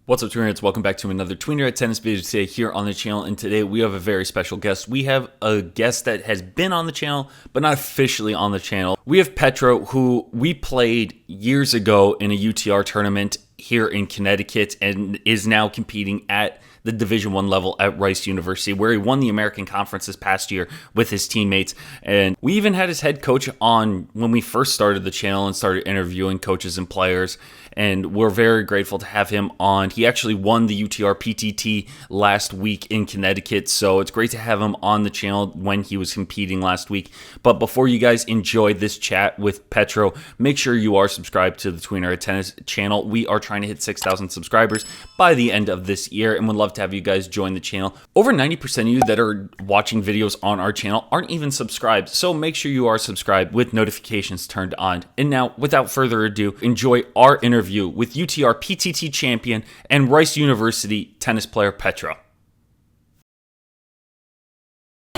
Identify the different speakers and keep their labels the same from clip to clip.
Speaker 1: What's up, Tweener? Welcome back to another Tweener at Tennis video today here on the channel. And today we have a very special guest. We have a guest that has been on the channel, but not officially on the channel. We have Petro, who we played years ago in a UTR tournament here in Connecticut and is now competing at the Division I level at Rice University, where he won the American Conference this past year with his teammates. And we even had his head coach on when we first started the channel and started interviewing coaches and players. And we're very grateful to have him on. He actually won the UTR PTT last week in Connecticut, so it's great to have him on the channel when he was competing last week. But before you guys enjoy this chat with Petro, make sure you are subscribed to the Tweener at Tennis channel. We are trying to hit 6,000 subscribers by the end of this year, and would love to have you guys join the channel. Over 90% of you that are watching videos on our channel aren't even subscribed, so make sure you are subscribed with notifications turned on. And now, without further ado, enjoy our interview with UTR PTT champion and Rice University tennis player Petro.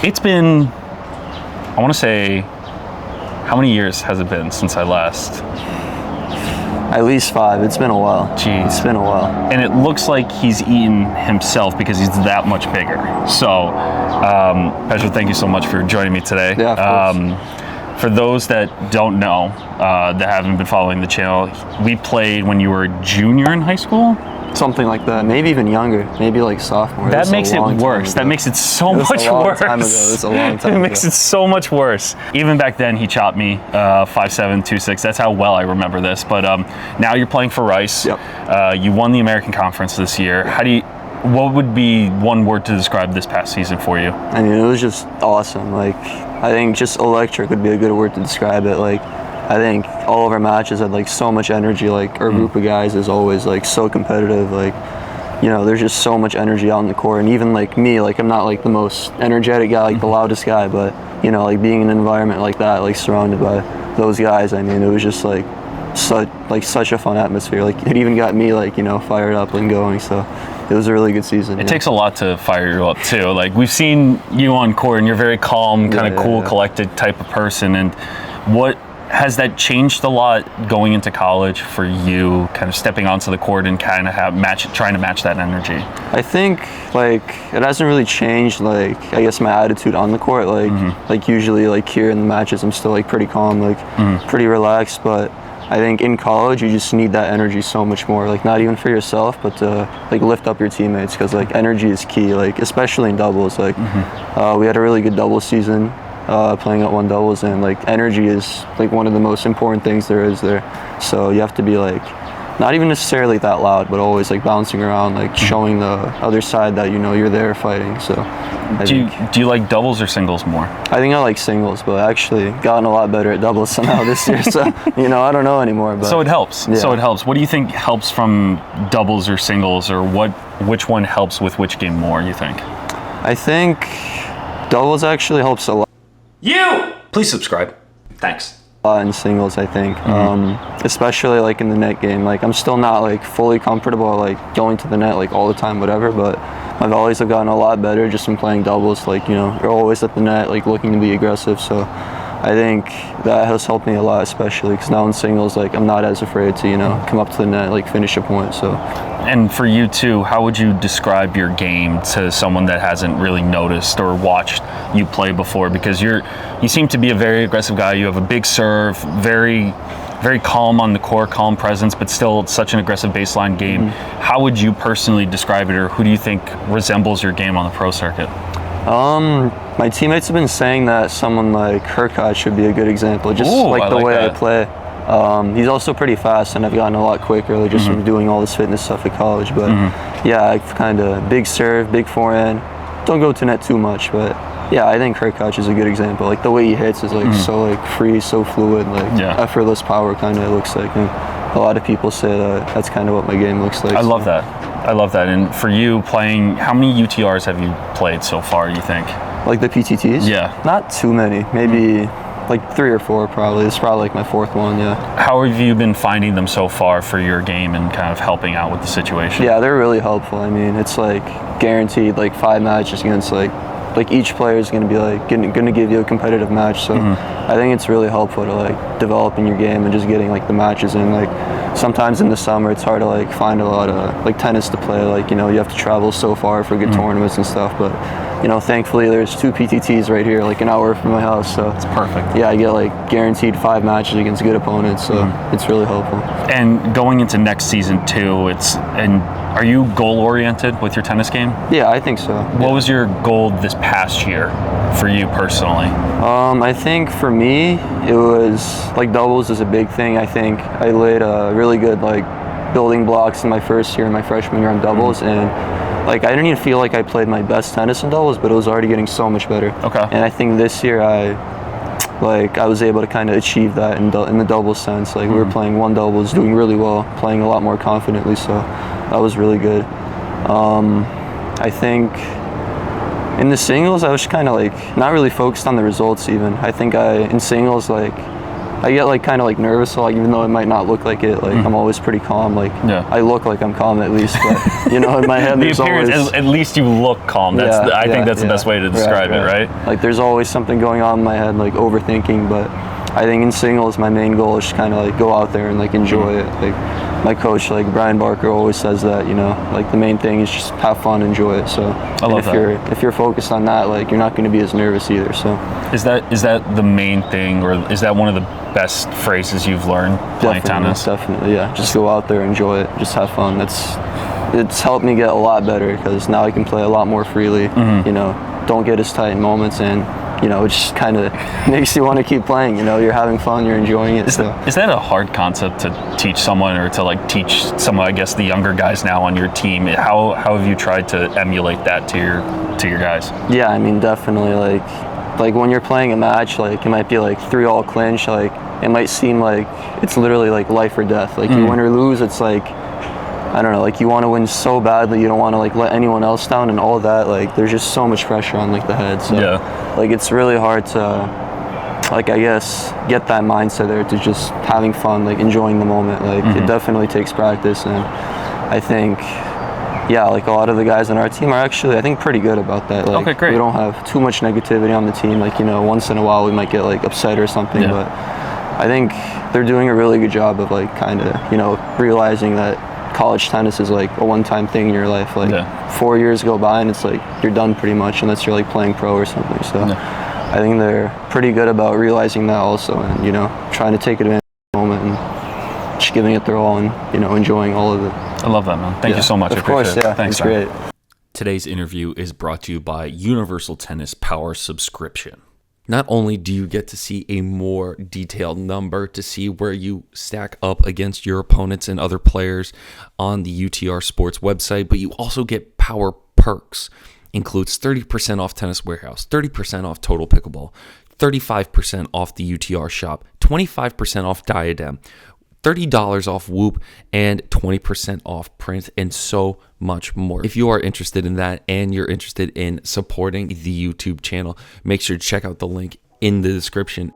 Speaker 1: It's been, I want to say, how many years has it been since I last?
Speaker 2: At least 5. It's been a while.
Speaker 1: Jeez.
Speaker 2: It's been a while.
Speaker 1: And it looks like he's eaten himself because he's that much bigger. So, Petro, thank you so much for joining me today.
Speaker 2: Yeah, of course.
Speaker 1: For those that don't know, that haven't been following the channel, we played when you were a junior in high school?
Speaker 2: Something like that. Maybe even younger. Maybe like sophomore.
Speaker 1: That makes it worse. That makes it so much worse.
Speaker 2: It was a long time ago.
Speaker 1: It makes it so much worse. Even back then, he chopped me 5'7", 2'6". That's how well I remember this. But now you're playing for Rice.
Speaker 2: Yep.
Speaker 1: You won the American Conference this year. What would be one word to describe this past season for you?
Speaker 2: I mean, it was just awesome. Like, I think just electric would be a good word to describe it. Like, I think all of our matches had like so much energy. Like, our group of guys is always like so competitive. Like, you know, there's just so much energy out in the court. And even like me, like I'm not like the most energetic guy, like the loudest guy, but you know, like being in an environment like that, like surrounded by those guys, I mean, it was just like such a fun atmosphere. Like, it even got me like, you know, fired up and going. So it was a really good season.
Speaker 1: It takes a lot to fire you up too. Like, we've seen you on court and you're very calm, kind of cool, collected type of person. And what has that changed a lot going into college for you, kind of stepping onto the court and kind of trying to match that energy? I
Speaker 2: think like it hasn't really changed. Like, I guess my attitude on the court, like usually like here in the matches, I'm still like pretty calm, like pretty relaxed. But I think in college, you just need that energy so much more, like not even for yourself, but to like lift up your teammates, because like energy is key, like especially in doubles. Like we had a really good doubles season playing at one doubles, and like energy is like one of the most important things there is there. So you have to be like, not even necessarily that loud, but always like bouncing around, like showing the other side that, you know, you're there fighting. So
Speaker 1: do you like doubles or singles more?
Speaker 2: I think I like singles, but I actually gotten a lot better at doubles somehow this year. So, you know, I don't know anymore. But
Speaker 1: so it helps. Yeah. So it helps. What do you think helps from doubles or singles, or which one helps with which game more, you think?
Speaker 2: I think doubles actually helps a lot.
Speaker 1: Please subscribe. Thanks.
Speaker 2: In singles, I think, especially like in the net game. Like, I'm still not like fully comfortable like going to the net like all the time, whatever, but my volleys have gotten a lot better just from playing doubles. Like, you know, you're always at the net like looking to be aggressive, so I think that has helped me a lot, especially because now in singles, like I'm not as afraid to, you know, come up to the net, like finish a point. So.
Speaker 1: And for you too, how would you describe your game to someone that hasn't really noticed or watched you play before? Because you seem to be a very aggressive guy. You have a big serve, very calm on the court, calm presence, but still such an aggressive baseline game. How would you personally describe it, or who do you think resembles your game on the pro circuit?
Speaker 2: My teammates have been saying that someone like Racquet should be a good example, just like the way I play. He's also pretty fast, and I've gotten a lot quicker just from doing all this fitness stuff at college. But yeah, I've kind of big serve, big forehand. Don't go to net too much, but yeah, I think Kuzmenok is a good example. Like, the way he hits is like so like free, so fluid, like effortless power kind of looks like. And a lot of people say that that's kind of what my game looks like.
Speaker 1: I love that. I love that. And for you playing, how many UTRs have you played so far, you think?
Speaker 2: Like the PTTs?
Speaker 1: Yeah.
Speaker 2: Not too many. Maybe like 3 or 4 probably. It's probably like my 4th one, yeah.
Speaker 1: How have you been finding them so far for your game and kind of helping out with the situation?
Speaker 2: Yeah, they're really helpful. I mean, it's like guaranteed like 5 matches against like like each player is going to be like going to give you a competitive match. So I think it's really helpful to like develop in your game and just getting like the matches in. Like sometimes in the summer it's hard to like find a lot of like tennis to play. Like, you know, you have to travel so far for good tournaments and stuff. But, you know, thankfully there's 2 PTTs right here, like an hour from my house. So
Speaker 1: it's perfect.
Speaker 2: Yeah, I get like guaranteed 5 matches against good opponents. So it's really helpful.
Speaker 1: And going into next season too, are you goal oriented with your tennis game?
Speaker 2: Yeah, I think so.
Speaker 1: What was your goal this past year for you personally?
Speaker 2: I think for me, it was like doubles is a big thing. I think I laid a really good like building blocks in my first year, my freshman year on doubles, and like I didn't even feel like I played my best tennis in doubles, but it was already getting so much better.
Speaker 1: Okay.
Speaker 2: And I think this year I was able to kind of achieve that in the doubles sense. Like we were playing one doubles, doing really well, playing a lot more confidently. So that was really good. I think in the singles, I was kind of like not really focused on the results even. I think in singles, like I get like kind of like nervous, so like even though it might not look like it, like I'm always pretty calm. Like I look like I'm calm at least, but you know, in my head there's always
Speaker 1: at least you look calm. I think that's the best way to describe it, right?
Speaker 2: Like there's always something going on in my head, like overthinking. But I think in singles, my main goal is just kind of like go out there and like enjoy it. Like my coach, like Brian Barker, always says that, you know, like the main thing is just have fun, enjoy it. So
Speaker 1: I love that.
Speaker 2: If you're focused on that, like you're not going to be as nervous either. So
Speaker 1: is that the main thing, or is that one of the best phrases you've learned playing tennis?
Speaker 2: Definitely, yeah. Just go out there, enjoy it, just have fun. It's helped me get a lot better because now I can play a lot more freely. You know, don't get as tight in moments, and you know, it just kind of makes you want to keep playing. You know, you're having fun, you're enjoying it. Is
Speaker 1: that a hard concept to teach someone, or to like teach some, I guess, the younger guys now on your team? How have you tried to emulate that to your guys? Yeah,
Speaker 2: I mean, definitely. Like when you're playing a match, like it might be like 3-all clinch. Like it might seem like it's literally like life or death. Like you win or lose, it's like, I don't know, like you want to win so badly, you don't want to like let anyone else down and all that. Like there's just so much pressure on like the head. So like it's really hard to like, I guess, get that mindset there to just having fun, like enjoying the moment. Like it definitely takes practice, and I think like a lot of the guys on our team are actually, I think, pretty good about that. Like,
Speaker 1: okay, great.
Speaker 2: We don't have too much negativity on the team. Like, you know, once in a while we might get like upset or something, but I think they're doing a really good job of like kind of, you know, realizing that college tennis is like a one-time thing in your life. Like 4 years go by and it's like you're done pretty much, unless you're like playing pro or something. So I think they're pretty good about realizing that also, and you know, trying to take advantage of the moment and just giving it their all, and you know, enjoying all of it.
Speaker 1: I love that, man. Thank you so much.
Speaker 2: Of course,
Speaker 1: Thanks,
Speaker 2: it's great.
Speaker 1: Today's interview is brought to you by Universal Tennis Power Subscription. Not only do you get to see a more detailed number to see where you stack up against your opponents and other players on the UTR Sports website, but you also get power perks. Includes 30% off Tennis Warehouse, 30% off Total Pickleball, 35% off the UTR shop, 25% off Diadem, $30 off Whoop, and 20% off print, and so much more. If you are interested in that and you're interested in supporting the YouTube channel, make sure to check out the link in the description.